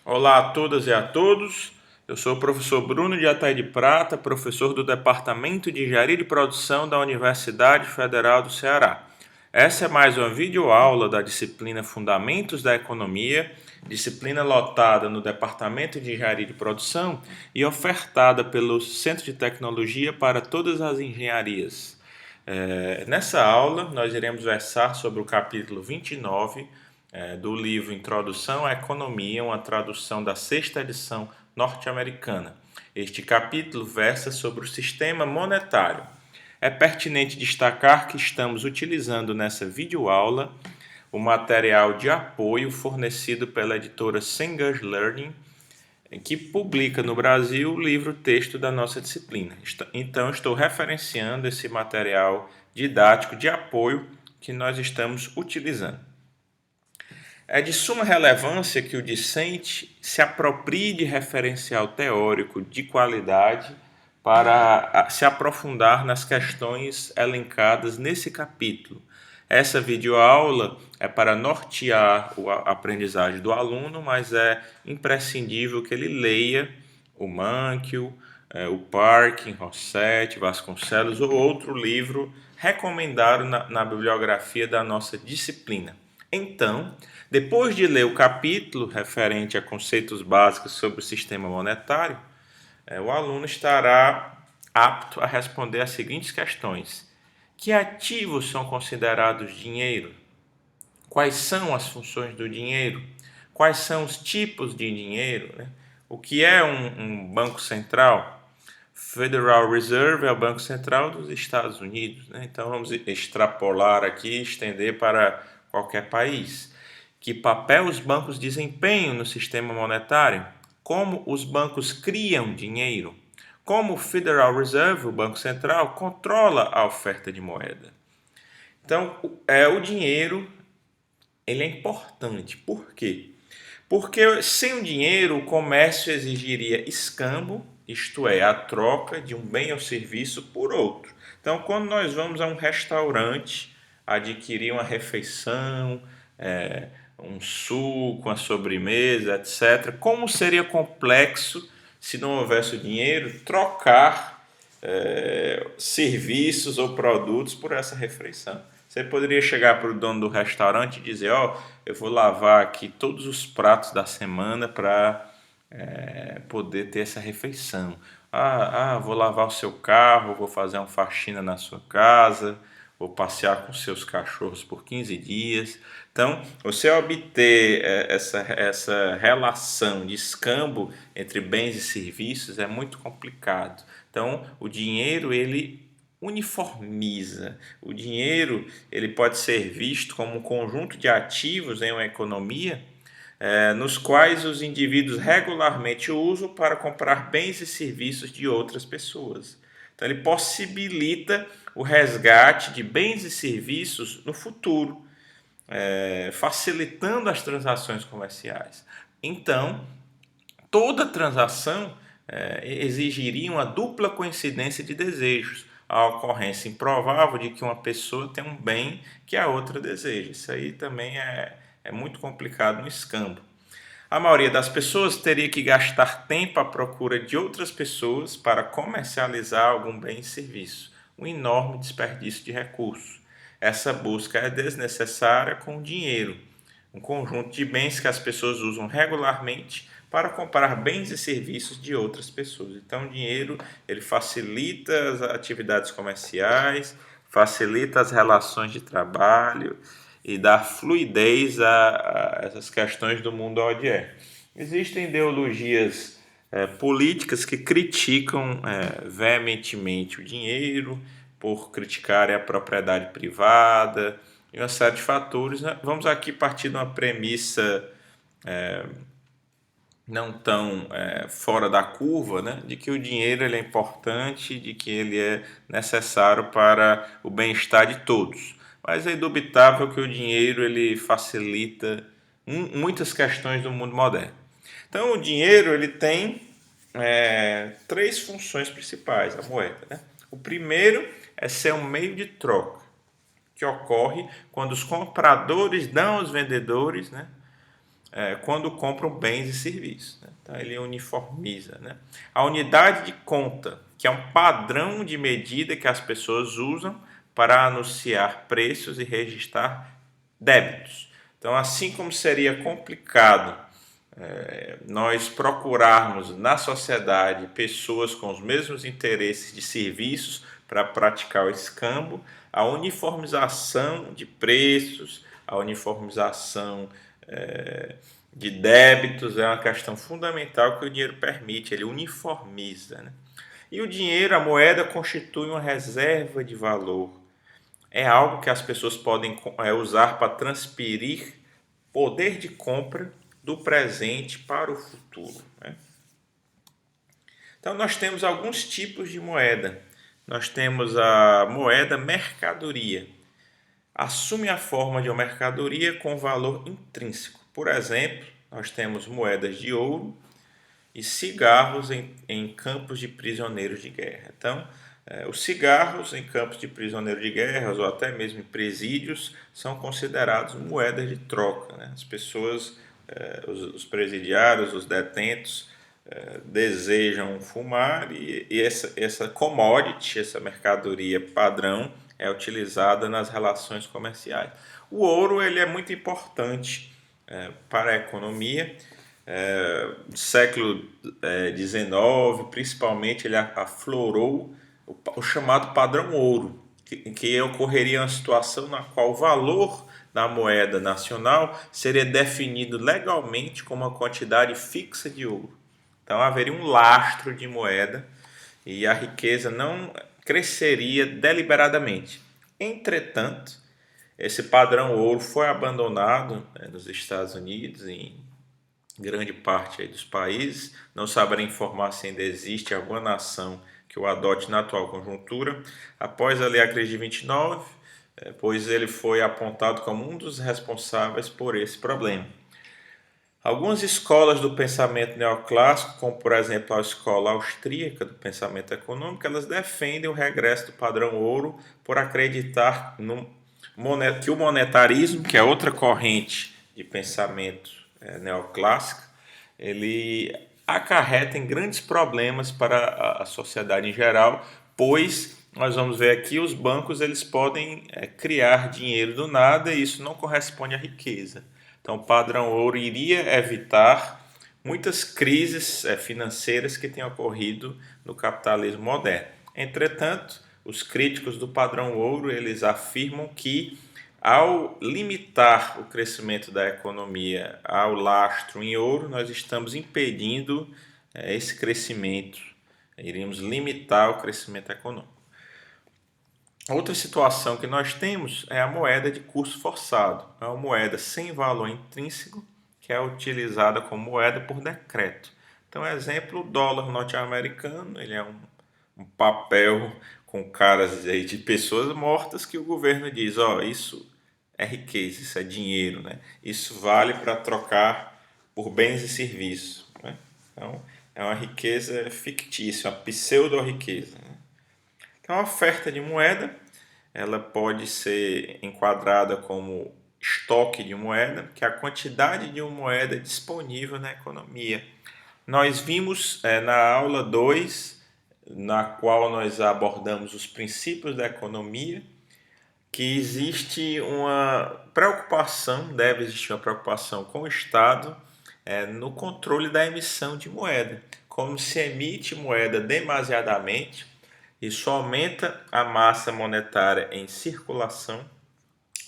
Olá a todas e a todos. Eu sou o professor Bruno de Atay de Prata, professor do Departamento de Engenharia de Produção da Universidade Federal do Ceará. Essa é mais uma videoaula da disciplina Fundamentos da Economia, disciplina lotada no Departamento de Engenharia de Produção e ofertada pelo Centro de Tecnologia para todas as engenharias. Nessa aula, nós iremos versar sobre o capítulo 29 do livro Introdução à Economia, uma tradução da sexta edição norte-americana. Este capítulo versa sobre o sistema monetário. É pertinente destacar que estamos utilizando nessa videoaula o material de apoio fornecido pela editora Sanger Learning, que publica no Brasil o livro-texto da nossa disciplina. Então, estou referenciando esse material didático de apoio que nós estamos utilizando. É de suma relevância que o discente se aproprie de referencial teórico de qualidade para se aprofundar nas questões elencadas nesse capítulo. Essa videoaula é para nortear a aprendizagem do aluno, mas é imprescindível que ele leia o Mankell, o Parkin, Rossetti, Vasconcelos ou outro livro recomendado na bibliografia da nossa disciplina. Então, depois de ler o capítulo referente a conceitos básicos sobre o sistema monetário, o aluno estará apto a responder as seguintes questões: que ativos são considerados dinheiro? Quais são as funções do dinheiro? Quais são os tipos de dinheiro, né? O que é um banco central? Federal Reserve é o Banco Central dos Estados Unidos, né? Então vamos extrapolar aqui, estender para qualquer país. Que papel os bancos desempenham no sistema monetário? Como os bancos criam dinheiro? Como o Federal Reserve, o Banco Central, controla a oferta de moeda? Então, o dinheiro ele é importante. Por quê? Porque sem o dinheiro o comércio exigiria escambo, isto é, a troca de um bem ou serviço por outro. Então, quando nós vamos a um restaurante adquirir uma refeição, um suco, uma sobremesa, etc., como seria complexo, se não houvesse o dinheiro, trocar serviços ou produtos por essa refeição. Você poderia chegar para o dono do restaurante e dizer: ó, eu vou lavar aqui todos os pratos da semana para poder ter essa refeição. Vou lavar o seu carro, vou fazer uma faxina na sua casa, vou passear com seus cachorros por 15 dias. Então, você obter essa relação de escambo entre bens e serviços é muito complicado. Então, o dinheiro, ele uniformiza. O dinheiro ele pode ser visto como um conjunto de ativos em uma economia nos quais os indivíduos regularmente usam para comprar bens e serviços de outras pessoas. Então, ele possibilita o resgate de bens e serviços no futuro, facilitando as transações comerciais. Então, toda transação exigiria uma dupla coincidência de desejos, a ocorrência improvável de que uma pessoa tem um bem que a outra deseja. Isso aí também é muito complicado no escambo. A maioria das pessoas teria que gastar tempo à procura de outras pessoas para comercializar algum bem e serviço, um enorme desperdício de recursos. Essa busca é desnecessária com o dinheiro, um conjunto de bens que as pessoas usam regularmente para comprar bens e serviços de outras pessoas. Então, o dinheiro ele facilita as atividades comerciais, facilita as relações de trabalho e dá fluidez a essas questões do mundo onde é. Existem ideologias políticas que criticam veementemente o dinheiro por criticarem a propriedade privada e uma série de fatores. Né? Vamos aqui partir de uma premissa não tão fora da curva, né? De que o dinheiro ele é importante, de que ele é necessário para o bem-estar de todos. Mas é indubitável que o dinheiro ele facilita muitas questões do mundo moderno. Então, o dinheiro ele tem três funções principais, a moeda. Né? O primeiro é ser um meio de troca, que ocorre quando os compradores dão aos vendedores, né, quando compram bens e serviços, né? Então ele uniformiza, né? A unidade de conta, que é um padrão de medida que as pessoas usam para anunciar preços e registrar débitos. Então, assim como seria complicado nós procurarmos na sociedade pessoas com os mesmos interesses de serviços para praticar o escambo, a uniformização de preços, a uniformização de débitos é uma questão fundamental que o dinheiro permite, ele uniformiza, né? E o dinheiro, a moeda, constitui uma reserva de valor. É algo que as pessoas podem usar para transferir poder de compra do presente para o futuro, né? Então, nós temos alguns tipos de moeda. Nós temos a moeda mercadoria. Assume a forma de uma mercadoria com valor intrínseco. Por exemplo, nós temos moedas de ouro e cigarros em campos de prisioneiros de guerra. Então, os cigarros em campos de prisioneiros de guerra ou até mesmo em presídios são considerados moedas de troca, né? As pessoas, os presidiários, os detentos, desejam fumar e essa commodity, essa mercadoria padrão, é utilizada nas relações comerciais. O ouro ele é muito importante para a economia. No século XIX, principalmente, ele aflorou o chamado padrão ouro, que ocorreria uma situação na qual o valor da moeda nacional seria definido legalmente como uma quantidade fixa de ouro. Então haveria um lastro de moeda e a riqueza não cresceria deliberadamente. Entretanto, esse padrão ouro foi abandonado nos Estados Unidos, em grande parte aí dos países. Não saberei informar se ainda existe alguma nação que o adote na atual conjuntura. Após a crise de 29, pois ele foi apontado como um dos responsáveis por esse problema. Algumas escolas do pensamento neoclássico, como por exemplo a escola austríaca do pensamento econômico, elas defendem o regresso do padrão ouro por acreditar que o monetarismo, que é outra corrente de pensamento neoclássico, ele acarreta em grandes problemas para a sociedade em geral, pois nós vamos ver aqui os bancos eles podem criar dinheiro do nada e isso não corresponde à riqueza. Então, o padrão ouro iria evitar muitas crises financeiras que têm ocorrido no capitalismo moderno. Entretanto, os críticos do padrão ouro eles afirmam que, ao limitar o crescimento da economia ao lastro em ouro, nós estamos impedindo esse crescimento. Iríamos limitar o crescimento econômico. Outra situação que nós temos é a moeda de curso forçado. É uma moeda sem valor intrínseco que é utilizada como moeda por decreto. Então, exemplo, o dólar norte-americano, ele é um papel com caras aí de pessoas mortas que o governo diz, isso é riqueza, isso é dinheiro, né? Isso vale para trocar por bens e serviços, né? Então, é uma riqueza fictícia, uma pseudo-riqueza, né? Então, a oferta de moeda, ela pode ser enquadrada como estoque de moeda, que é a quantidade de uma moeda disponível na economia. Nós vimos na aula 2, na qual nós abordamos os princípios da economia, que existe uma preocupação, deve existir uma preocupação com o Estado no controle da emissão de moeda. Como se emite moeda demasiadamente, isso aumenta a massa monetária em circulação,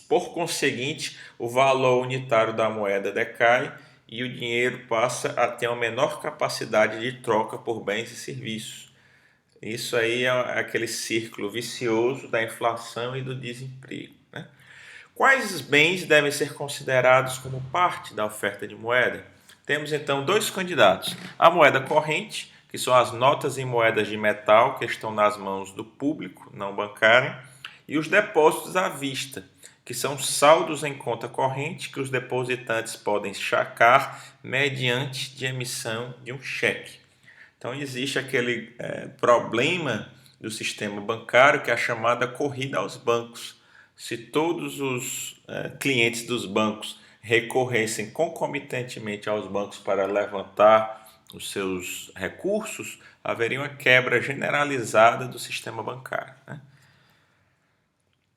por conseguinte, o valor unitário da moeda decai e o dinheiro passa a ter uma menor capacidade de troca por bens e serviços. Isso aí é aquele círculo vicioso da inflação e do desemprego, né? Quais bens devem ser considerados como parte da oferta de moeda? Temos então dois candidatos: a moeda corrente, que são as notas em moedas de metal que estão nas mãos do público, não bancária, e os depósitos à vista, que são saldos em conta corrente que os depositantes podem sacar mediante de emissão de um cheque. Então existe aquele problema do sistema bancário que é a chamada corrida aos bancos. Se todos os clientes dos bancos recorressem concomitantemente aos bancos para levantar os seus recursos, haveria uma quebra generalizada do sistema bancário, né?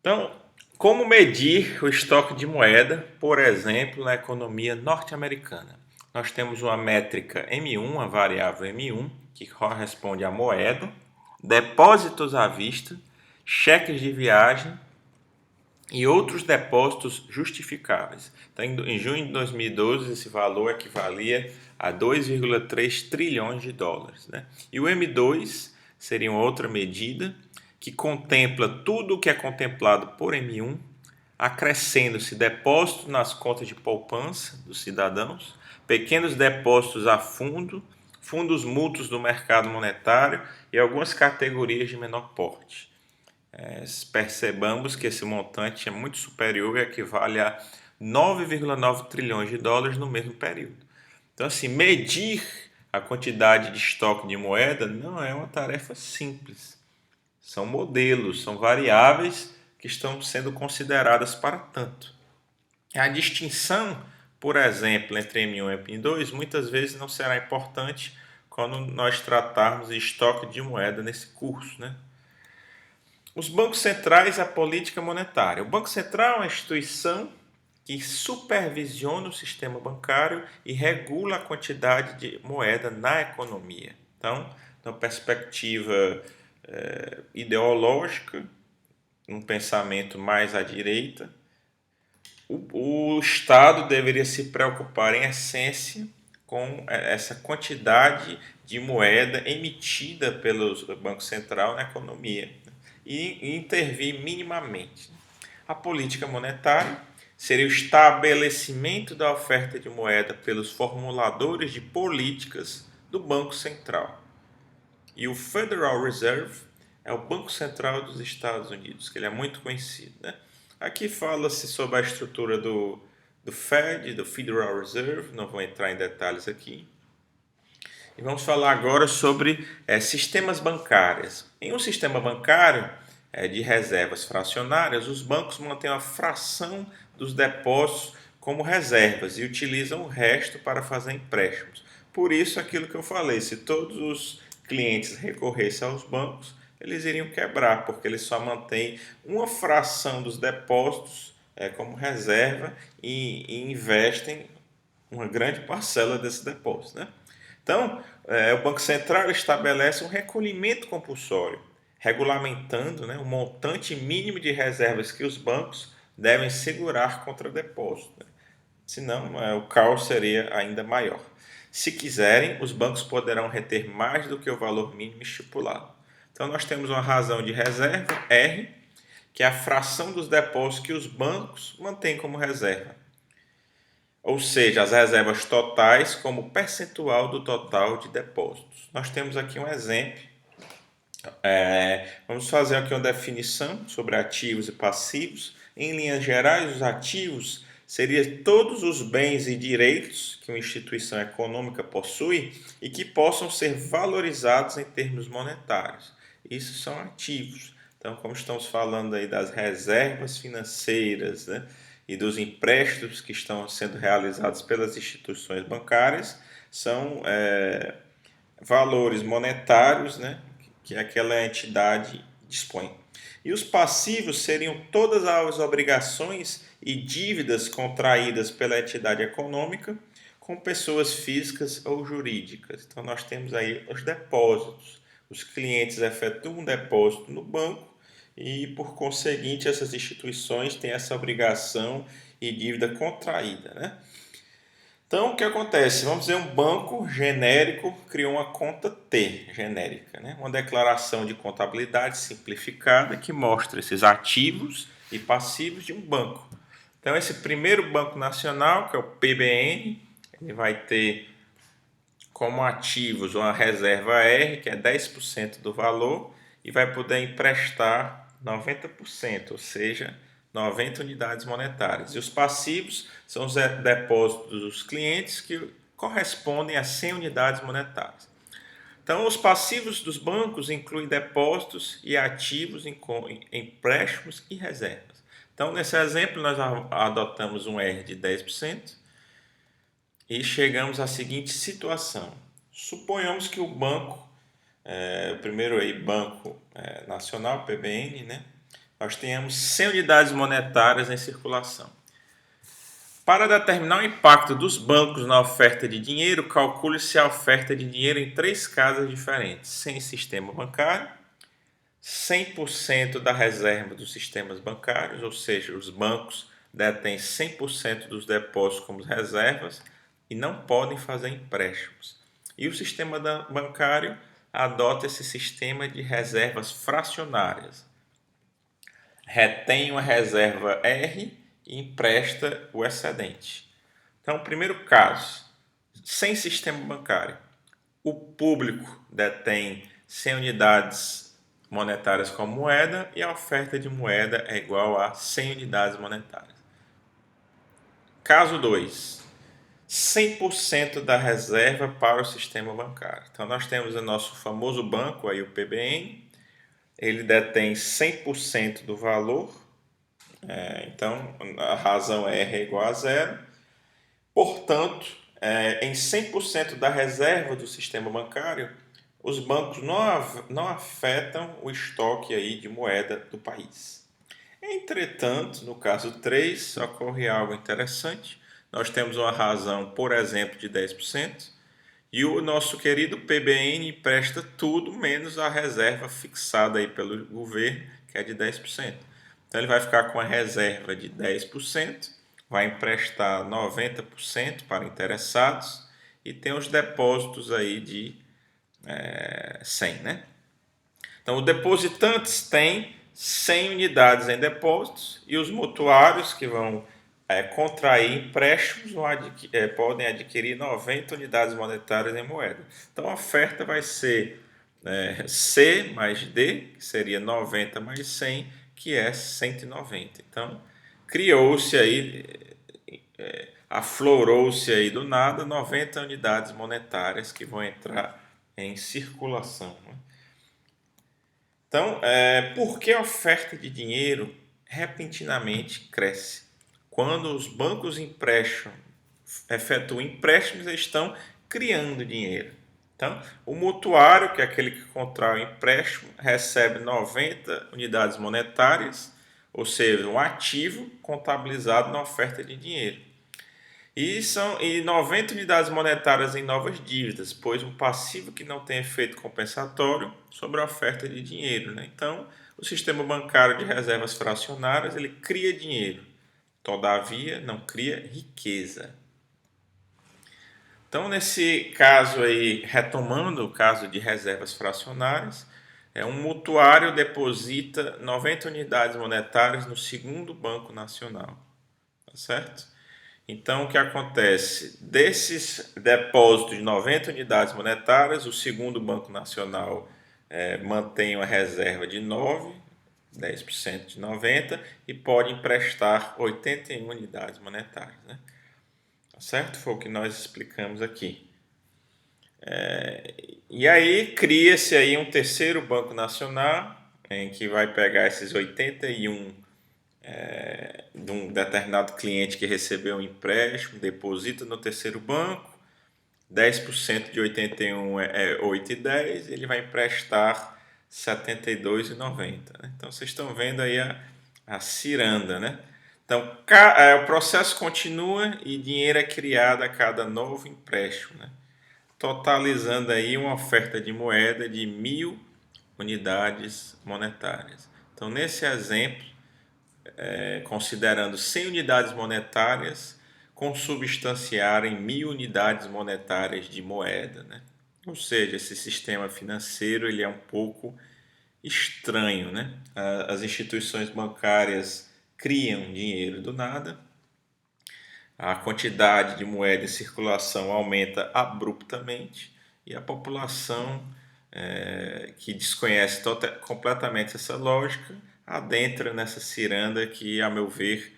Então, como medir o estoque de moeda, por exemplo, na economia norte-americana? Nós temos uma métrica M1, a variável M1, que corresponde à moeda, depósitos à vista, cheques de viagem e outros depósitos justificáveis. Então, em junho de 2012, esse valor equivalia a 2,3 trilhões de dólares, né? E o M2 seria uma outra medida que contempla tudo o que é contemplado por M1, acrescendo-se depósitos nas contas de poupança dos cidadãos, pequenos depósitos a fundo, fundos mútuos do mercado monetário e algumas categorias de menor porte. Percebamos que esse montante é muito superior e equivale a 9,9 trilhões de dólares no mesmo período. Então, assim, medir a quantidade de estoque de moeda não é uma tarefa simples. São modelos, são variáveis que estão sendo consideradas para tanto. A distinção, por exemplo, entre M1 e M2 muitas vezes não será importante quando nós tratarmos de estoque de moeda nesse curso, né? Os bancos centrais e a política monetária. O Banco Central é uma instituição que supervisiona o sistema bancário e regula a quantidade de moeda na economia. Então, na perspectiva ideológica, um pensamento mais à direita, o Estado deveria se preocupar, em essência, com essa quantidade de moeda emitida pelo Banco Central na economia e intervir minimamente. A política monetária seria o estabelecimento da oferta de moeda pelos formuladores de políticas do Banco Central. E o Federal Reserve é o Banco Central dos Estados Unidos, que ele é muito conhecido, né? Aqui fala-se sobre a estrutura do Fed, do Federal Reserve, não vou entrar em detalhes aqui. E vamos falar agora sobre sistemas bancários. Em um sistema bancário de reservas fracionárias, os bancos mantêm a fração dos depósitos como reservas e utilizam o resto para fazer empréstimos. Por isso, aquilo que eu falei, se todos os clientes recorressem aos bancos, eles iriam quebrar, porque eles só mantêm uma fração dos depósitos como reserva e investem uma grande parcela desse depósito, né? Então, o Banco Central estabelece um recolhimento compulsório, regulamentando, né, o montante mínimo de reservas que os bancos devem segurar contra depósito, né? Senão, o caos seria ainda maior. Se quiserem, os bancos poderão reter mais do que o valor mínimo estipulado. Então, nós temos uma razão de reserva, R, que é a fração dos depósitos que os bancos mantêm como reserva. Ou seja, as reservas totais como percentual do total de depósitos. Nós temos aqui um exemplo. Vamos fazer aqui uma definição sobre ativos e passivos. Em linhas gerais, os ativos seriam todos os bens e direitos que uma instituição econômica possui e que possam ser valorizados em termos monetários. Isso são ativos. Então, como estamos falando aí das reservas financeiras, né, e dos empréstimos que estão sendo realizados pelas instituições bancárias, são valores monetários, né, que aquela entidade dispõe. E os passivos seriam todas as obrigações e dívidas contraídas pela entidade econômica com pessoas físicas ou jurídicas. Então, nós temos aí os depósitos. Os clientes efetuam um depósito no banco e, por conseguinte, essas instituições têm essa obrigação e dívida contraída, né? Então, o que acontece? Vamos dizer, um banco genérico criou uma conta T genérica, né? Uma declaração de contabilidade simplificada que mostra esses ativos e passivos de um banco. Então, esse primeiro banco nacional, que é o PBN, ele vai ter como ativos uma reserva R, que é 10% do valor, e vai poder emprestar 90%, ou seja, 90 unidades monetárias. E os passivos são os depósitos dos clientes que correspondem a 100 unidades monetárias. Então, os passivos dos bancos incluem depósitos e ativos em empréstimos e reservas. Então, nesse exemplo, nós adotamos um R de 10% e chegamos à seguinte situação. Suponhamos que o banco, o primeiro aí, Banco Nacional, PBN, né? Nós tenhamos 100 unidades monetárias em circulação. Para determinar o impacto dos bancos na oferta de dinheiro, calcule-se a oferta de dinheiro em 3 casas diferentes: sem sistema bancário, 100% da reserva dos sistemas bancários, ou seja, os bancos detêm 100% dos depósitos como reservas e não podem fazer empréstimos. E o sistema bancário adota esse sistema de reservas fracionárias. Retém uma reserva R e empresta o excedente. Então, primeiro caso, sem sistema bancário, o público detém 100 unidades monetárias como moeda e a oferta de moeda é igual a 100 unidades monetárias. Caso 2, 100% da reserva para o sistema bancário. Então, nós temos o nosso famoso banco, aí, o PBN, ele detém 100% do valor, então a razão R é igual a zero. Portanto, em 100% da reserva do sistema bancário, os bancos não afetam o estoque aí de moeda do país. Entretanto, no caso 3, ocorre algo interessante. Nós temos uma razão, por exemplo, de 10%, e o nosso querido PBN empresta tudo menos a reserva fixada aí pelo governo, que é de 10%. Então ele vai ficar com a reserva de 10%, vai emprestar 90% para interessados e tem os depósitos aí de 100, né? Então, os depositantes têm 100 unidades em depósitos e os mutuários que vão contrair empréstimos podem adquirir 90 unidades monetárias em moeda. Então, a oferta vai ser C mais D, que seria 90 mais 100, que é 190. Então, criou-se aí, aflorou-se aí do nada 90 unidades monetárias que vão entrar em circulação, né? Então, por que a oferta de dinheiro repentinamente cresce? Quando os bancos efetuam empréstimos, eles estão criando dinheiro. Então, o mutuário, que é aquele que contrai o empréstimo, recebe 90 unidades monetárias, ou seja, um ativo contabilizado na oferta de dinheiro. E 90 unidades monetárias em novas dívidas, pois um passivo que não tem efeito compensatório sobre a oferta de dinheiro, né? Então, o sistema bancário de reservas fracionárias ele cria dinheiro, todavia não cria riqueza. Então, nesse caso aí, retomando o caso de reservas fracionárias, um mutuário deposita 90 unidades monetárias no segundo Banco Nacional, tá certo? Então, o que acontece? Desses depósitos de 90 unidades monetárias, o segundo Banco Nacional mantém uma reserva de 10% de 90 e pode emprestar 81 unidades monetárias, né? Certo? Foi o que nós explicamos aqui. E aí cria-se aí um terceiro Banco Nacional, em que vai pegar esses 81 de um determinado cliente que recebeu um empréstimo, deposita no terceiro banco, 10% de 81 é 8,10, ele vai emprestar 72,90, né? Então vocês estão vendo aí a ciranda, né? Então o processo continua e dinheiro é criado a cada novo empréstimo, né? Totalizando aí uma oferta de moeda de 1.000 unidades monetárias. Então nesse exemplo, considerando 100 unidades monetárias, consubstanciarem 1.000 unidades monetárias de moeda, né? Ou seja, esse sistema financeiro ele é um pouco estranho, né? As instituições bancárias criam dinheiro do nada, a quantidade de moeda em circulação aumenta abruptamente e a população que desconhece completamente essa lógica adentra nessa ciranda que, a meu ver,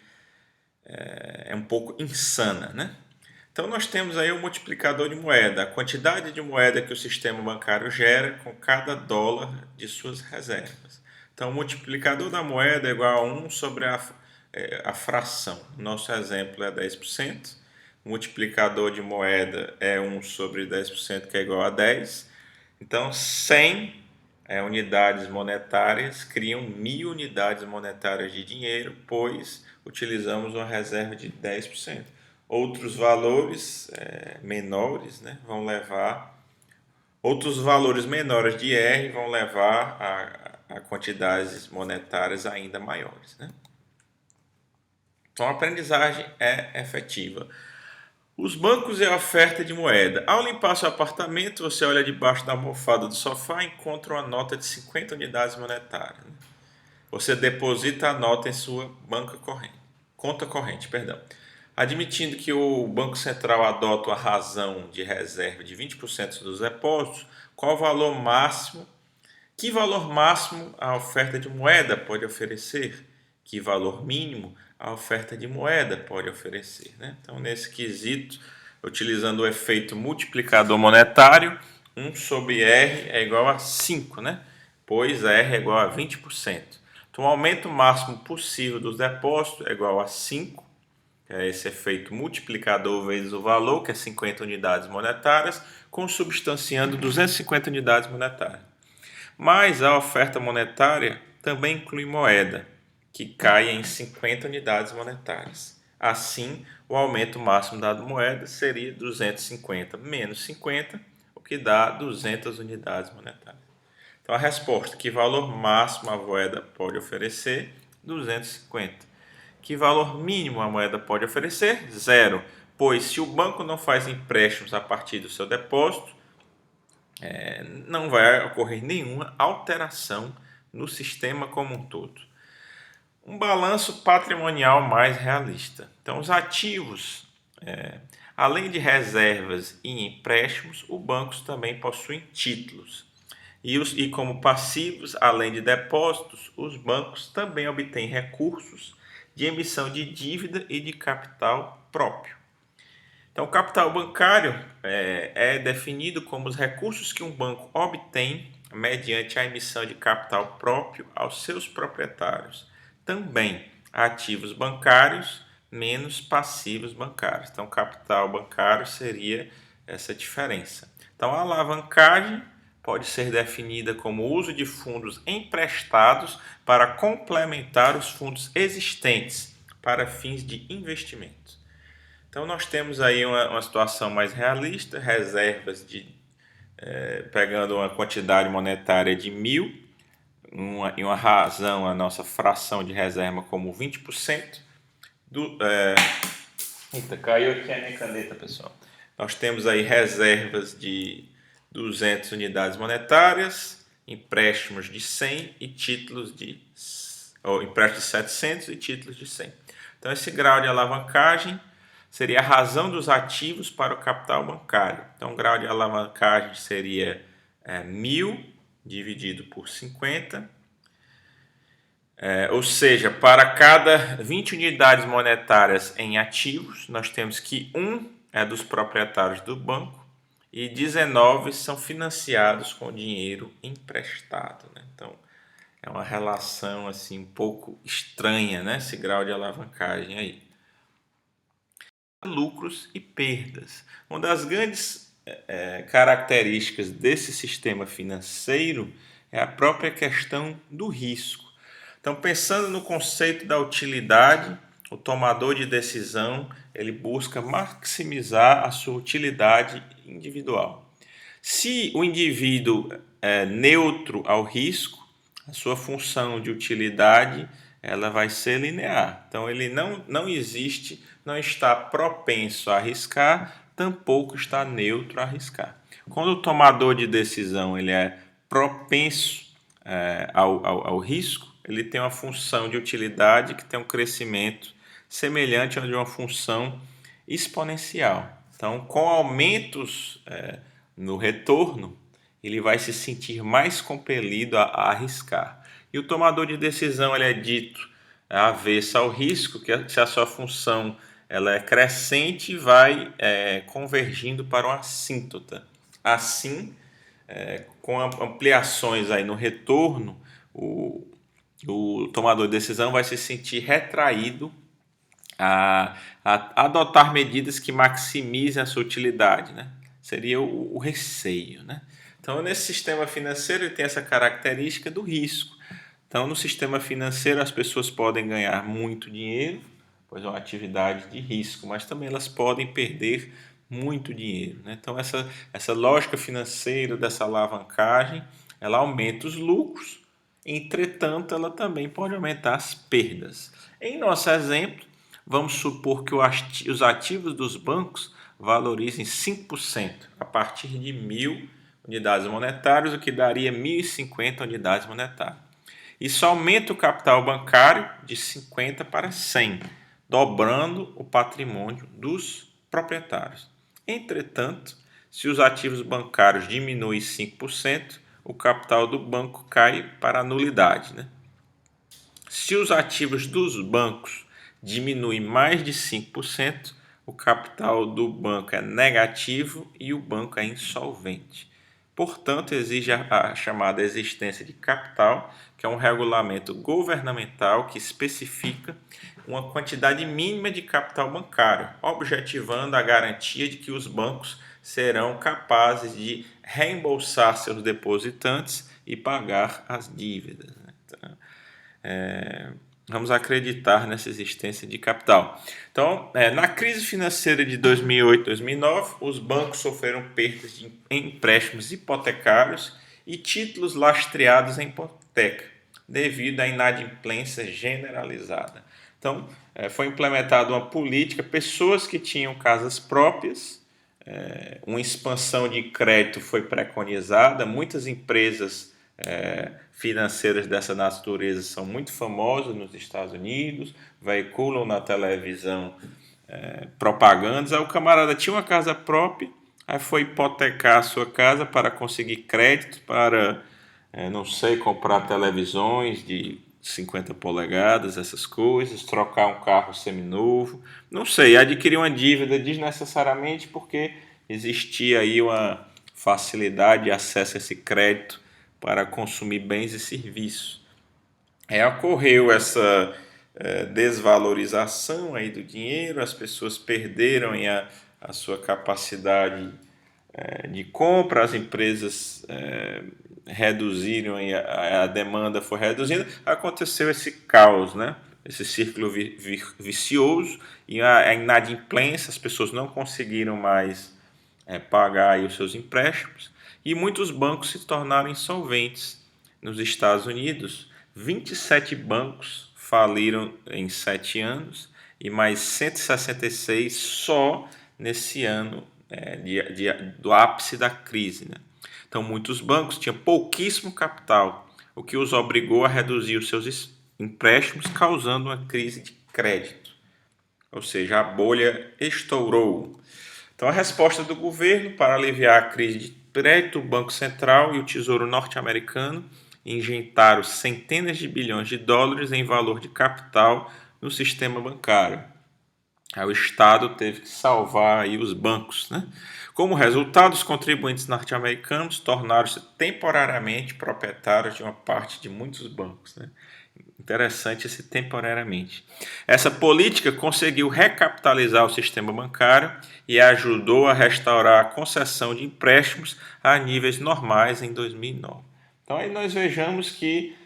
é um pouco insana, né? Então nós temos aí o multiplicador de moeda, a quantidade de moeda que o sistema bancário gera com cada dólar de suas reservas. Então o multiplicador da moeda é igual a 1 sobre a a fração. Nosso exemplo é 10%, o multiplicador de moeda é 1 sobre 10%, que é igual a 10. Então, 100 unidades monetárias criam 1.000 unidades monetárias de dinheiro, pois utilizamos uma reserva de 10%. Outros valores menores, né, vão levar, outros valores menores de R vão levar a quantidades monetárias ainda maiores, né? Então, a aprendizagem é efetiva. Os bancos e a oferta de moeda. Ao limpar seu apartamento, você olha debaixo da almofada do sofá e encontra uma nota de 50 unidades monetárias. Você deposita a nota em sua conta corrente. Admitindo que o Banco Central adota a razão de reserva de 20% dos depósitos, que valor máximo a oferta de moeda pode oferecer? Que valor mínimo a oferta de moeda pode oferecer, né? Então, nesse quesito, utilizando o efeito multiplicador monetário, 1 sobre R é igual a 5, né? Pois R é igual a 20%. Então, o aumento máximo possível dos depósitos é igual a 5, que é esse efeito multiplicador vezes o valor, que é 50 unidades monetárias, consubstanciando 250 unidades monetárias. Mas a oferta monetária também inclui moeda, que cai em 50 unidades monetárias. Assim, o aumento máximo da moeda seria 250 menos 50, o que dá 200 unidades monetárias. Então, a resposta: que valor máximo a moeda pode oferecer? 250. Que valor mínimo a moeda pode oferecer? Zero, pois se o banco não faz empréstimos a partir do seu depósito, não vai ocorrer nenhuma alteração no sistema como um todo. Um balanço patrimonial mais realista. Então, os ativos, além de reservas e empréstimos, os bancos também possuem títulos. E como passivos, além de depósitos, os bancos também obtêm recursos de emissão de dívida e de capital próprio. Então, o capital bancário é definido como os recursos que um banco obtém mediante a emissão de capital próprio aos seus proprietários. Também ativos bancários menos passivos bancários. Então, capital bancário seria essa diferença. Então, a alavancagem pode ser definida como o uso de fundos emprestados para complementar os fundos existentes para fins de investimento. Então, nós temos aí uma situação mais realista, reservas pegando uma quantidade monetária de 1.000, e uma razão, a nossa fração de reserva como 20%. Eita, caiu aqui a minha caneta, pessoal. Nós temos aí reservas de 200 unidades monetárias, empréstimos de 100 e títulos empréstimos de 700 e títulos de 100. Então, esse grau de alavancagem seria a razão dos ativos para o capital bancário. Então, o grau de alavancagem seria 1.000 dividido por 50, ou seja, para cada 20 unidades monetárias em ativos, nós temos que 1 é dos proprietários do banco e 19 são financiados com dinheiro emprestado, né? Então, é uma relação assim um pouco estranha, né? Esse grau de alavancagem aí. Lucros e perdas. Uma das grandes características desse sistema financeiro é a própria questão do risco. Então, pensando no conceito da utilidade, o tomador de decisão ele busca maximizar a sua utilidade individual. Se o indivíduo é neutro ao risco, a sua função de utilidade ela vai ser linear. Então, ele não existe, não está propenso a arriscar, tampouco está neutro a arriscar. Quando o tomador de decisão ele é propenso ao risco, ele tem uma função de utilidade que tem um crescimento semelhante a de uma função exponencial. Então, com aumentos no retorno, ele vai se sentir mais compelido a arriscar. E o tomador de decisão ele é dito avesso ao risco, que se a sua função ela é crescente, vai convergindo para uma assíntota. Assim, com ampliações aí no retorno, o tomador de decisão vai se sentir retraído a adotar medidas que maximizem a sua utilidade, né? Seria o receio, né? Então, nesse sistema financeiro, ele tem essa característica do risco. Então, no sistema financeiro, as pessoas podem ganhar muito dinheiro, pois é uma atividade de risco, mas também elas podem perder muito dinheiro, né? Então, essa lógica financeira dessa alavancagem, ela aumenta os lucros, entretanto, ela também pode aumentar as perdas. Em nosso exemplo, vamos supor que os ativos dos bancos valorizem 5% a partir de 1.000 unidades monetárias, o que daria 1.050 unidades monetárias. Isso aumenta o capital bancário de 50 para 100, dobrando o patrimônio dos proprietários. Entretanto, se os ativos bancários diminuem 5%, o capital do banco cai para a nulidade, né? Se os ativos dos bancos diminuem mais de 5%, o capital do banco é negativo e o banco é insolvente. Portanto, exige a chamada existência de capital, que é um regulamento governamental que especifica uma quantidade mínima de capital bancário, objetivando a garantia de que os bancos serão capazes de reembolsar seus depositantes e pagar as dívidas. Então, vamos acreditar nessa existência de capital. Então, na crise financeira de 2008 e 2009, os bancos sofreram perdas de empréstimos hipotecários e títulos lastreados em hipoteca, devido à inadimplência generalizada. Então, foi implementada uma política, pessoas que tinham casas próprias, uma expansão de crédito foi preconizada, muitas empresas financeiras dessa natureza são muito famosas nos Estados Unidos, veiculam na televisão propagandas. Aí o camarada tinha uma casa própria, aí foi hipotecar a sua casa para conseguir crédito para, não sei, comprar televisões de 50 polegadas, essas coisas, trocar um carro seminovo, não sei, adquirir uma dívida desnecessariamente porque existia aí uma facilidade de acesso a esse crédito para consumir bens e serviços. Ocorreu essa desvalorização aí do dinheiro, as pessoas perderam a sua capacidade de compra, as empresas reduziram e a demanda foi reduzindo, aconteceu esse caos, né? Esse círculo vicioso e a inadimplência, as pessoas não conseguiram mais pagar aí os seus empréstimos e muitos bancos se tornaram insolventes. Nos Estados Unidos, 27 bancos faliram em 7 anos e mais 166 só nesse ano do ápice da crise, né? Então, muitos bancos tinham pouquíssimo capital, o que os obrigou a reduzir os seus empréstimos, causando uma crise de crédito. Ou seja, a bolha estourou. Então, a resposta do governo para aliviar a crise de crédito, o Banco Central e o Tesouro norte-americano injetaram centenas de bilhões de dólares em valor de capital no sistema bancário. Aí o Estado teve que salvar aí os bancos, né? Como resultado, os contribuintes norte-americanos tornaram-se temporariamente proprietários de uma parte de muitos bancos, né? Interessante esse temporariamente. Essa política conseguiu recapitalizar o sistema bancário e ajudou a restaurar a concessão de empréstimos a níveis normais em 2009. Então aí nós vejamos que,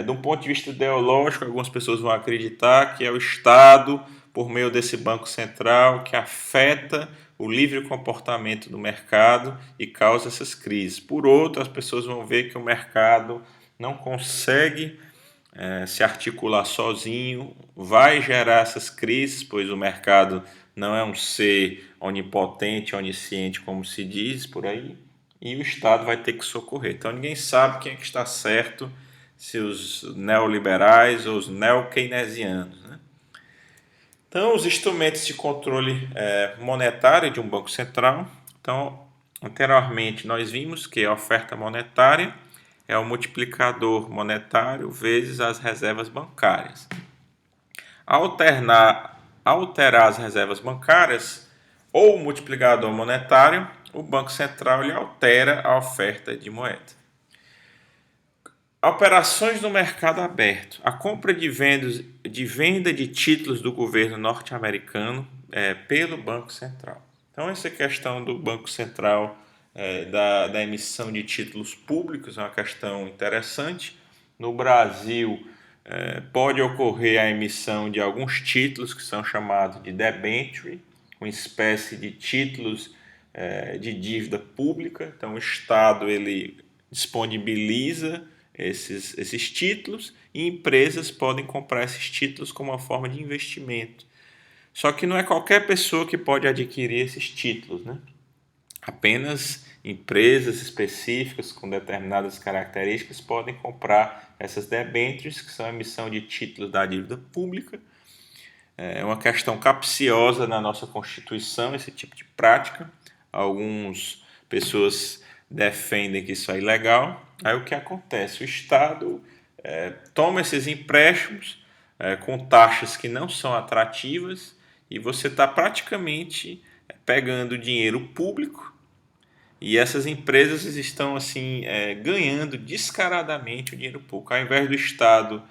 de um ponto de vista ideológico, algumas pessoas vão acreditar que é o Estado, por meio desse Banco Central, que afeta o livre comportamento do mercado e causa essas crises. Por outro, as pessoas vão ver que o mercado não consegue se articular sozinho, vai gerar essas crises, pois o mercado não é um ser onipotente, onisciente, como se diz por aí, e o Estado vai ter que socorrer. Então ninguém sabe quem é que está certo, se os neoliberais ou os neo-keynesianos, né? Então, os instrumentos de controle monetário de um banco central. Então, anteriormente nós vimos que a oferta monetária é o multiplicador monetário vezes as reservas bancárias. Alterar as reservas bancárias ou o multiplicador monetário, o Banco Central ele altera a oferta de moeda. Operações no mercado aberto. A compra de venda de títulos do governo norte-americano pelo Banco Central. Então, essa questão do Banco Central, da emissão de títulos públicos, é uma questão interessante. No Brasil, pode ocorrer a emissão de alguns títulos que são chamados de debenture, uma espécie de títulos de dívida pública. Então, o Estado ele disponibiliza esses títulos e empresas podem comprar esses títulos como uma forma de investimento. Só que não é qualquer pessoa que pode adquirir esses títulos, né? Apenas empresas específicas com determinadas características podem comprar essas debêntures, que são a emissão de títulos da dívida pública. É uma questão capciosa na nossa Constituição, esse tipo de prática. Algumas pessoas defendem que isso é ilegal. Aí o que acontece? O Estado toma esses empréstimos com taxas que não são atrativas e você está praticamente pegando dinheiro público e essas empresas estão assim ganhando descaradamente o dinheiro público. Ao invés do Estado,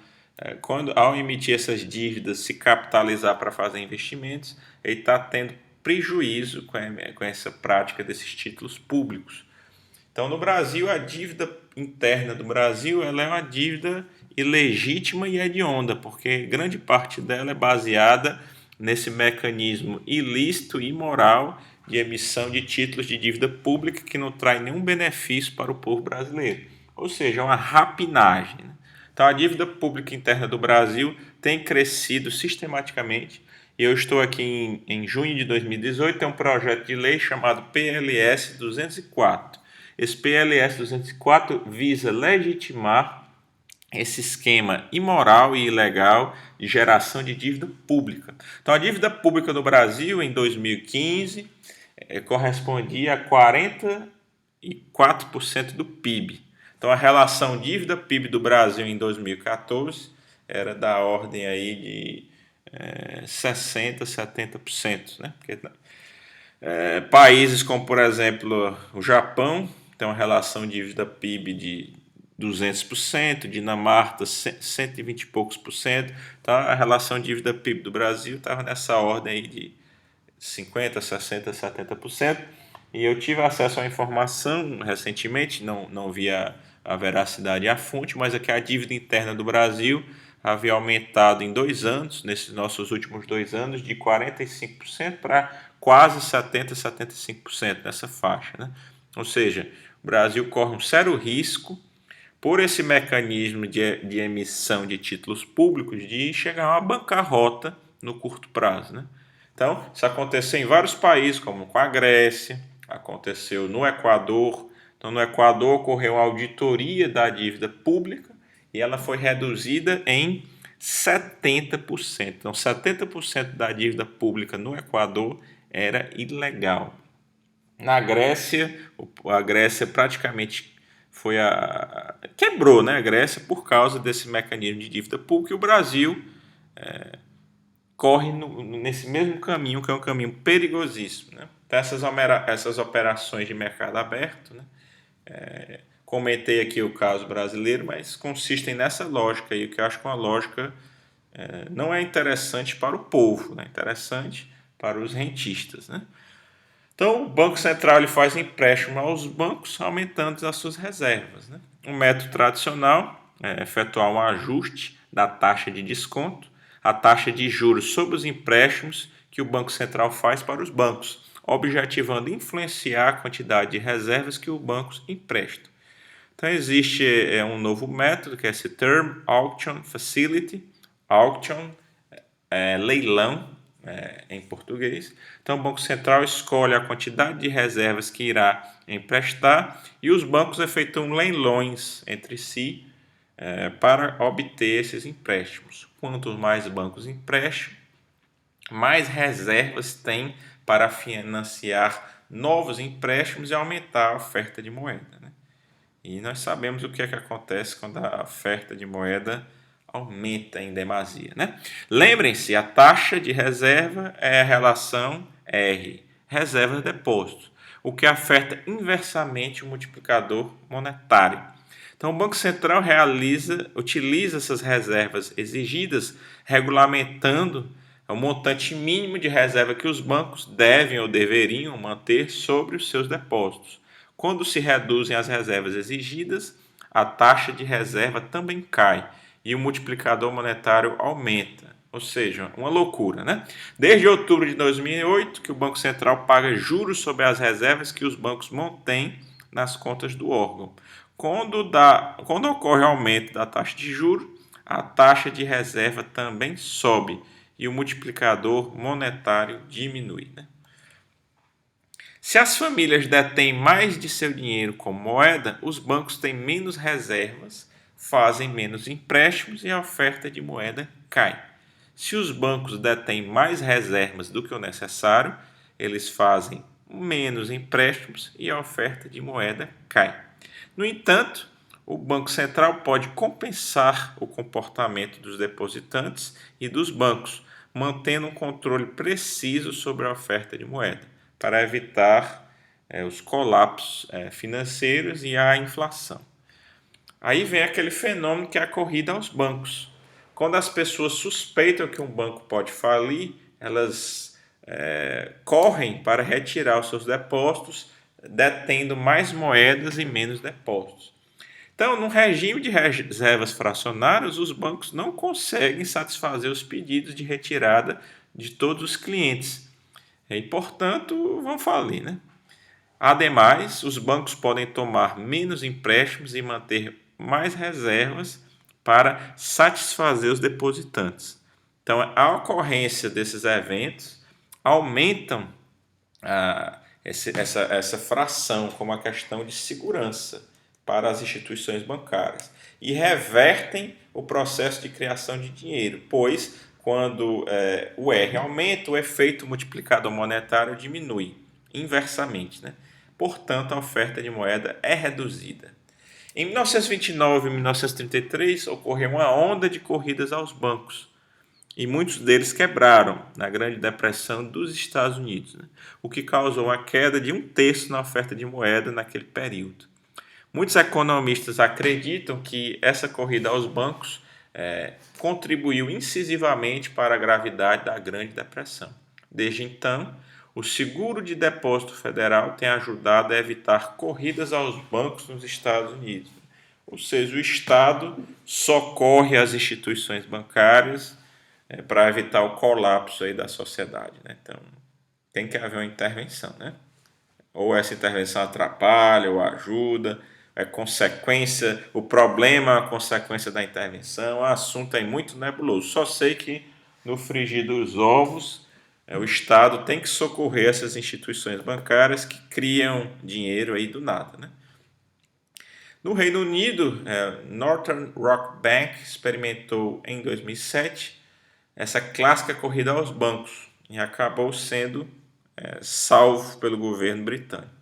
ao emitir essas dívidas, se capitalizar para fazer investimentos, ele está tendo prejuízo com essa prática desses títulos públicos. Então, no Brasil, a dívida interna do Brasil ela é uma dívida ilegítima e hedionda, porque grande parte dela é baseada nesse mecanismo ilícito e imoral de emissão de títulos de dívida pública que não traz nenhum benefício para o povo brasileiro. Ou seja, é uma rapinagem. Então, a dívida pública interna do Brasil tem crescido sistematicamente. E eu estou aqui em junho de 2018, tem um projeto de lei chamado PLS 204. Esse PLS 204 visa legitimar esse esquema imoral e ilegal de geração de dívida pública. Então, a dívida pública no Brasil, em 2015, correspondia a 44% do PIB. Então, a relação dívida-PIB do Brasil em 2014 era da ordem aí de 60%, 70%. Né? Porque, países como, por exemplo, o Japão tem uma relação dívida-PIB de 200%, Dinamarca 120 e poucos por cento. Então, a relação dívida-PIB do Brasil estava nessa ordem aí de 50%, 60%, 70%. E eu tive acesso à informação recentemente, não vi a veracidade e a fonte, mas é que a dívida interna do Brasil havia aumentado em 2 anos, nesses nossos últimos 2 anos, de 45% para quase 70%, 75% nessa faixa. Né? Ou seja, o Brasil corre um sério risco por esse mecanismo de emissão de títulos públicos de chegar a uma bancarrota no curto prazo. Né? Então, isso aconteceu em vários países, como com a Grécia, aconteceu no Equador. Então, no Equador ocorreu uma auditoria da dívida pública e ela foi reduzida em 70%. Então, 70% da dívida pública no Equador era ilegal. Na Grécia, a Grécia praticamente quebrou, né, a Grécia por causa desse mecanismo de dívida pública, e o Brasil corre nesse mesmo caminho, que é um caminho perigosíssimo. Né? Então, essas operações de mercado aberto, né? Comentei aqui o caso brasileiro, mas consistem nessa lógica aí, que eu acho que é uma lógica não é interessante para o povo, é interessante para os rentistas. Né? Então, o Banco Central ele faz empréstimo aos bancos, aumentando as suas reservas. Né? Um método tradicional é efetuar um ajuste da taxa de desconto, a taxa de juros sobre os empréstimos que o Banco Central faz para os bancos, objetivando influenciar a quantidade de reservas que os bancos emprestam. Então, existe um novo método, que é esse Term Auction Facility, auction, leilão, em português. Então, o Banco Central escolhe a quantidade de reservas que irá emprestar e os bancos efetuam leilões entre si para obter esses empréstimos. Quanto mais bancos emprestam, mais reservas tem para financiar novos empréstimos e aumentar a oferta de moeda. Né? E nós sabemos o que acontece quando a oferta de moeda aumenta em demasia. Né? Lembrem-se, a taxa de reserva é a relação R, reserva de depósito, o que afeta inversamente o multiplicador monetário. Então, o Banco Central utiliza essas reservas exigidas, regulamentando o montante mínimo de reserva que os bancos devem ou deveriam manter sobre os seus depósitos. Quando se reduzem as reservas exigidas, a taxa de reserva também cai e o multiplicador monetário aumenta. Ou seja, uma loucura, né? Desde outubro de 2008, que o Banco Central paga juros sobre as reservas que os bancos mantêm nas contas do órgão. Quando ocorre aumento da taxa de juros, a taxa de reserva também sobe e o multiplicador monetário diminui, né? Se as famílias detêm mais de seu dinheiro como moeda, os bancos têm menos reservas, fazem menos empréstimos e a oferta de moeda cai. Se os bancos detêm mais reservas do que o necessário, eles fazem menos empréstimos e a oferta de moeda cai. No entanto, o Banco Central pode compensar o comportamento dos depositantes e dos bancos, mantendo um controle preciso sobre a oferta de moeda, para evitar os colapsos financeiros e a inflação. Aí vem aquele fenômeno que é a corrida aos bancos. Quando as pessoas suspeitam que um banco pode falir, elas correm para retirar os seus depósitos, detendo mais moedas e menos depósitos. Então, no regime de reservas fracionárias, os bancos não conseguem satisfazer os pedidos de retirada de todos os clientes e, portanto, vão falir, né? Ademais, os bancos podem tomar menos empréstimos e manter mais reservas para satisfazer os depositantes. Então, a ocorrência desses eventos aumentam essa fração como a questão de segurança para as instituições bancárias e revertem o processo de criação de dinheiro, pois quando o R aumenta, o efeito multiplicador monetário diminui inversamente, né? Portanto, a oferta de moeda é reduzida. Em 1929 e 1933 ocorreu uma onda de corridas aos bancos e muitos deles quebraram na Grande Depressão dos Estados Unidos, né? O que causou uma queda de 1/3 na oferta de moeda naquele período. Muitos economistas acreditam que essa corrida aos bancos contribuiu incisivamente para a gravidade da Grande Depressão. Desde então, o seguro de depósito federal tem ajudado a evitar corridas aos bancos nos Estados Unidos. Ou seja, o Estado socorre as instituições bancárias para evitar o colapso aí da sociedade, né? Então, tem que haver uma intervenção, né? Ou essa intervenção atrapalha ou ajuda, é consequência, o problema é a consequência da intervenção, o assunto é muito nebuloso. Só sei que no frigir dos ovos, o Estado tem que socorrer essas instituições bancárias que criam dinheiro aí do nada, né? No Reino Unido, Northern Rock Bank experimentou em 2007 essa clássica corrida aos bancos e acabou sendo salvo pelo governo britânico.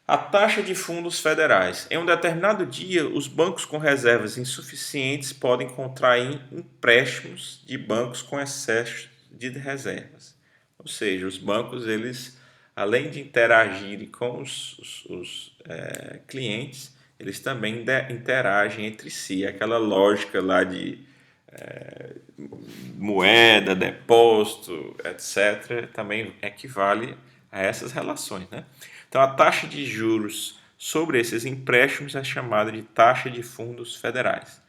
A taxa de fundos federais. Em um determinado dia, os bancos com reservas insuficientes podem contrair empréstimos de bancos com excesso de reservas. Ou seja, os bancos, eles, além de interagirem com os clientes, eles também interagem entre si. Aquela lógica lá de moeda, depósito, etc., também equivale a essas relações, né? Então, a taxa de juros sobre esses empréstimos é chamada de taxa de fundos federais.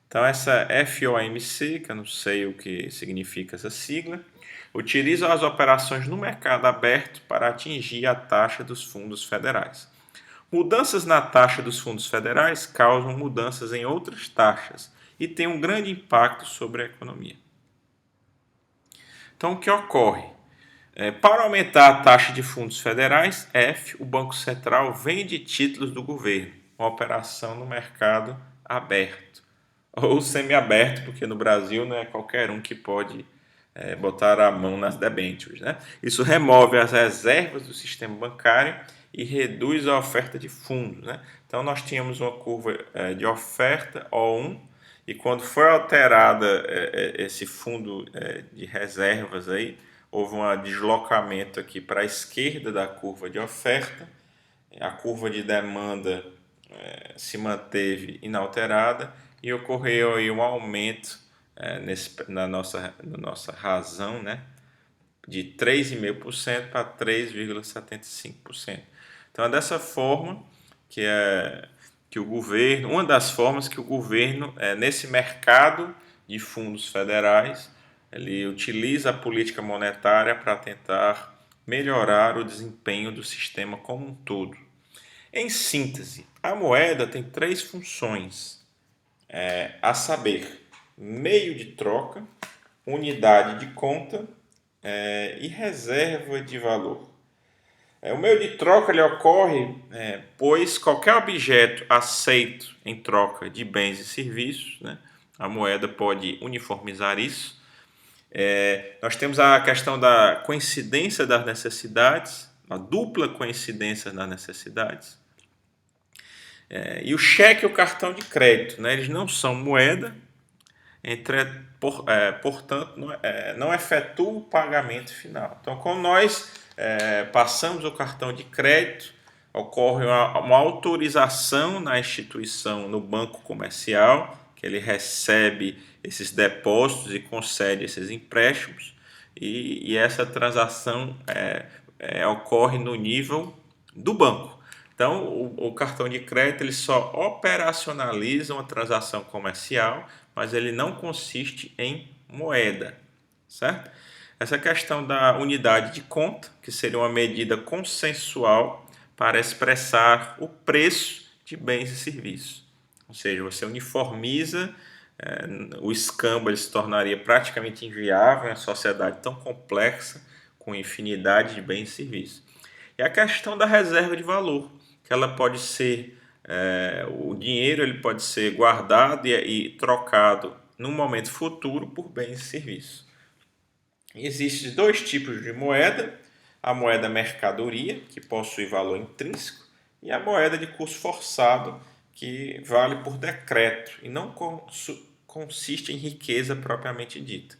Então, essa FOMC, que eu não sei o que significa essa sigla, utiliza as operações no mercado aberto para atingir a taxa dos fundos federais. Mudanças na taxa dos fundos federais causam mudanças em outras taxas e têm um grande impacto sobre a economia. Então, o que ocorre? Para aumentar a taxa de fundos federais, o Banco Central vende títulos do governo, uma operação no mercado aberto, ou semiaberto, porque no Brasil não é qualquer um que pode botar a mão nas debêntures, né? Isso remove as reservas do sistema bancário e reduz a oferta de fundos, né? Então, nós tínhamos uma curva de oferta O1, e quando foi alterada esse fundo de reservas aí, houve um deslocamento aqui para a esquerda da curva de oferta, a curva de demanda se manteve inalterada e ocorreu aí um aumento na nossa razão, né, de 3,5% para 3,75%. Então é dessa forma que o governo, uma das formas que o governo, nesse mercado de fundos federais, ele utiliza a política monetária para tentar melhorar o desempenho do sistema como um todo. Em síntese, a moeda tem três funções, a saber, meio de troca, unidade de conta e reserva de valor. O meio de troca ele ocorre pois qualquer objeto aceito em troca de bens e serviços, né, a moeda pode uniformizar isso. Nós temos a questão da coincidência das necessidades, a dupla coincidência das necessidades. E o cheque e o cartão de crédito, né, eles não são moeda, portanto, não efetua o pagamento final. Então, quando nós passamos o cartão de crédito, ocorre uma autorização na instituição, no banco comercial, que ele recebe esses depósitos e concede esses empréstimos, e essa transação ocorre no nível do banco. Então, o cartão de crédito ele só operacionaliza uma transação comercial, mas ele não consiste em moeda, certo? Essa questão da unidade de conta, que seria uma medida consensual para expressar o preço de bens e serviços. Ou seja, você uniformiza, o escambo ele se tornaria praticamente inviável em uma sociedade tão complexa, com infinidade de bens e serviços. E a questão da reserva de valor, que ela pode ser, o dinheiro ele pode ser guardado e trocado num momento futuro por bens e serviços. Existem dois tipos de moeda, a moeda mercadoria, que possui valor intrínseco, e a moeda de curso forçado, que vale por decreto e não consiste em riqueza propriamente dita.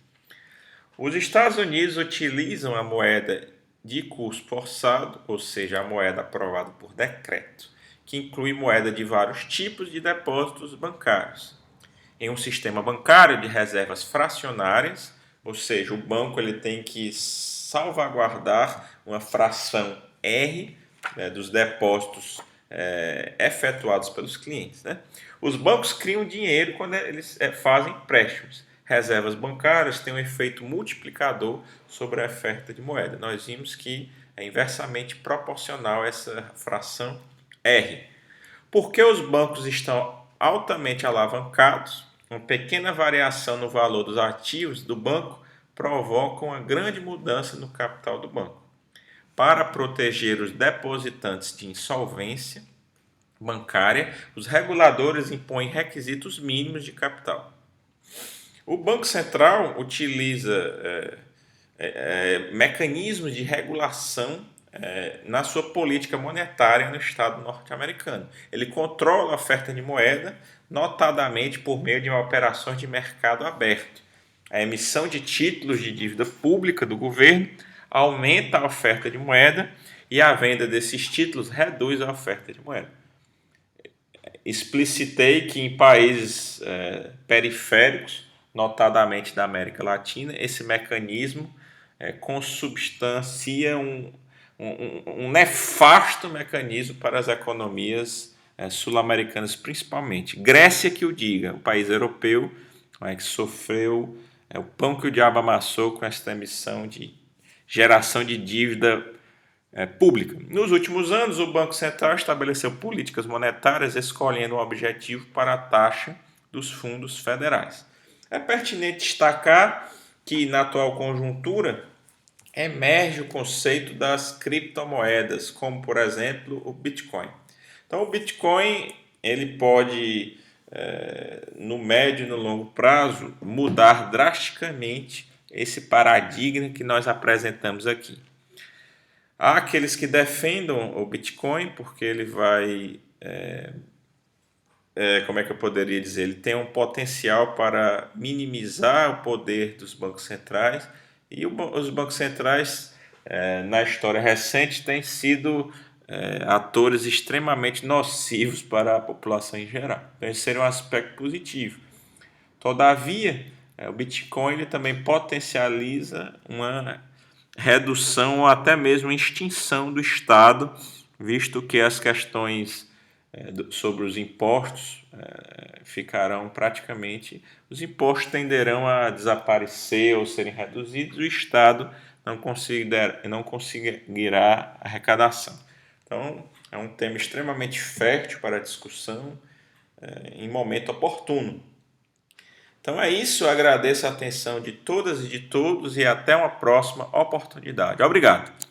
Os Estados Unidos utilizam a moeda de curso forçado, ou seja, a moeda aprovada por decreto, que inclui moeda de vários tipos de depósitos bancários. Em um sistema bancário de reservas fracionárias, ou seja, o banco ele tem que salvaguardar uma fração R, né, dos depósitos efetuados pelos clientes, né? Os bancos criam dinheiro quando eles fazem empréstimos. Reservas bancárias têm um efeito multiplicador sobre a oferta de moeda. Nós vimos que é inversamente proporcional essa fração R. Porque os bancos estão altamente alavancados, uma pequena variação no valor dos ativos do banco provoca uma grande mudança no capital do banco. Para proteger os depositantes de insolvência bancária, os reguladores impõem requisitos mínimos de capital. O Banco Central utiliza mecanismos de regulação na sua política monetária no Estado norte-americano. Ele controla a oferta de moeda, notadamente por meio de operações de mercado aberto. A emissão de títulos de dívida pública do governo aumenta a oferta de moeda e a venda desses títulos reduz a oferta de moeda. Explicitei que em países periféricos, notadamente da América Latina, esse mecanismo consubstancia um nefasto mecanismo para as economias sul-americanas, principalmente. Grécia que o diga, um país europeu que sofreu o pão que o diabo amassou com esta emissão de geração de dívida pública. Nos últimos anos, o Banco Central estabeleceu políticas monetárias escolhendo um objetivo para a taxa dos fundos federais. É pertinente destacar que, na atual conjuntura, emerge o conceito das criptomoedas, como, por exemplo, o Bitcoin. Então, o Bitcoin ele pode, no médio e no longo prazo, mudar drasticamente esse paradigma que nós apresentamos aqui. Há aqueles que defendam o Bitcoin porque ele vai, como é que eu poderia dizer, ele tem um potencial para minimizar o poder dos bancos centrais e os bancos centrais na história recente têm sido atores extremamente nocivos para a população em geral. Então, esse seria um aspecto positivo. Todavia, o Bitcoin ele também potencializa uma redução ou até mesmo extinção do Estado, visto que as questões sobre os impostos ficarão praticamente, os impostos tenderão a desaparecer ou serem reduzidos, e o Estado não conseguirá arrecadação. Então, é um tema extremamente fértil para discussão em momento oportuno. Então é isso, eu agradeço a atenção de todas e de todos e até uma próxima oportunidade. Obrigado.